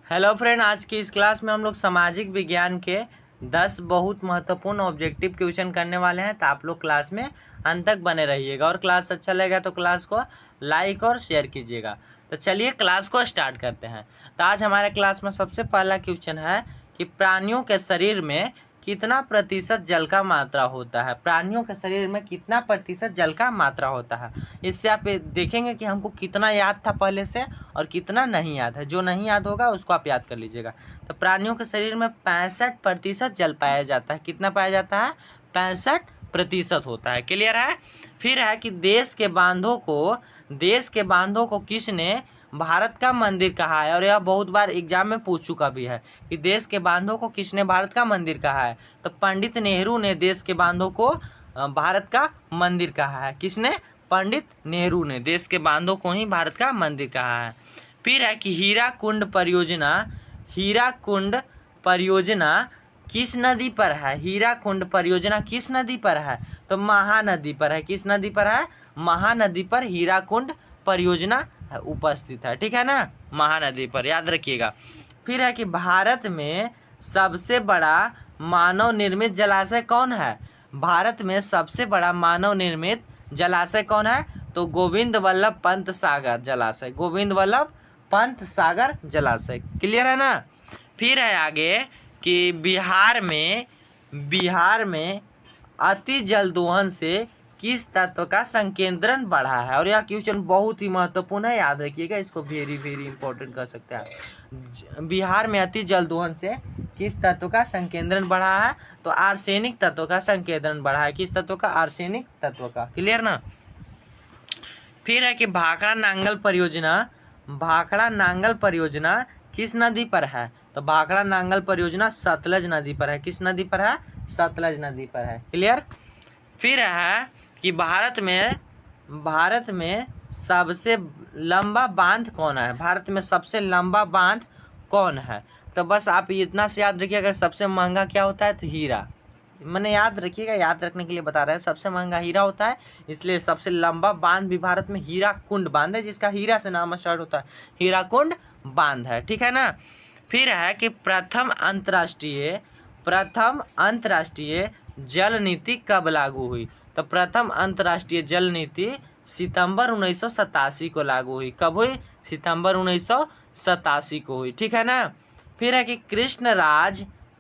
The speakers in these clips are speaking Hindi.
हेलो फ्रेंड, आज की इस क्लास में हम लोग सामाजिक विज्ञान के 10 बहुत महत्वपूर्ण ऑब्जेक्टिव क्वेश्चन करने वाले हैं। तो आप लोग क्लास में अंत तक बने रहिएगा और क्लास अच्छा लगेगा तो क्लास को लाइक और शेयर कीजिएगा। तो चलिए क्लास को स्टार्ट करते हैं। तो आज हमारे क्लास में सबसे पहला क्वेश्चन है कि प्राणियों के शरीर में कितना प्रतिशत जल का मात्रा होता है। प्राणियों के शरीर में कितना प्रतिशत जल का मात्रा होता है। इससे आप देखेंगे कि हमको कितना याद था पहले से और कितना नहीं याद है। जो नहीं याद होगा उसको आप याद कर लीजिएगा। तो प्राणियों के शरीर में 65% जल पाया जाता है। कितना पाया जाता है? 65% होता है। क्लियर है? फिर है कि देश के बांधों को किसने भारत का मंदिर कहा है। और यह बहुत बार एग्जाम में पूछ चुका भी है कि देश के बांधों को किसने भारत का मंदिर कहा है। तो पंडित नेहरू ने देश के बांधों को भारत का मंदिर कहा है। किसने? पंडित नेहरू ने देश के बांधों को ही भारत का मंदिर कहा है। फिर है कि हीराकुंड परियोजना किस नदी पर है। हीराकुंड परियोजना किस नदी पर है? तो महानदी पर है। किस नदी पर है? महानदी पर हीराकुंड परियोजना उपस्थित है। ठीक है ना? महानदी पर, याद रखिएगा। फिर है कि भारत में सबसे बड़ा मानव निर्मित जलाशय कौन है। भारत में सबसे बड़ा मानव निर्मित जलाशय कौन है? तो गोविंद वल्लभ पंत सागर जलाशय। गोविंद वल्लभ पंत सागर जलाशय। क्लियर है ना? फिर है आगे कि बिहार में अति जल दोहन से किस तत्व का संकेंद्रण बढ़ा है। और यह क्वेश्चन बहुत ही महत्वपूर्ण है, याद रखिएगा। इसको वेरी वेरी इंपॉर्टेंट कर सकते हैं। बिहार में अति जल दोहन से किस तत्व का संकेंद्रण बढ़ा है? तो आर्सेनिक तत्व का संकेंद्रण बढ़ा है। किस तत्व का? आर्सेनिक तत्व का। क्लियर ना? फिर है कि भाखड़ा नांगल परियोजना किस नदी पर है? तो भाखड़ा नांगल परियोजना सतलज नदी पर है। किस नदी पर है? सतलज नदी पर है। क्लियर? फिर है कि भारत में सबसे लंबा बांध कौन है। भारत में सबसे लंबा बांध कौन है? तो बस आप इतना से याद रखिएगा। सबसे महंगा क्या होता है? तो हीरा। मैंने याद रखिएगा, याद रखने के लिए बता रहे हैं। सबसे महंगा हीरा होता है, इसलिए सबसे लंबा बांध भी भारत में हीराकुंड बांध है, जिसका हीरा से नाम स्टार्ट होता है। हीराकुंड बांध है। ठीक है ना? फिर है कि प्रथम अंतर्राष्ट्रीय जल नीति कब लागू हुई। तो प्रथम अंतर्राष्ट्रीय जल नीति सितंबर 1987 को लागू हुई। कब हुई? सितंबर 1987 को हुई। ठीक है ना? फिर है कि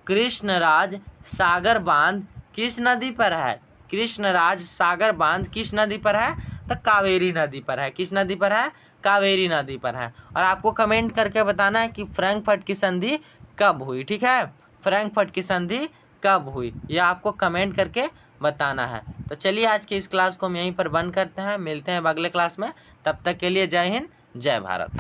कृष्णराज सागर बांध किस नदी पर है। कृष्णराज सागर बांध किस नदी पर है? तो कावेरी नदी पर है। किस नदी पर है? कावेरी नदी पर है। और आपको कमेंट करके बताना है कि फ्रैंकफर्ट की संधि कब हुई। ठीक है? फ्रैंकफर्ट की संधि कब हुई, यह आपको कमेंट करके बताना है। तो चलिए आज की इस क्लास को हम यहीं पर बंद करते हैं। मिलते हैं अगले क्लास में। तब तक के लिए जय हिंद, जय भारत।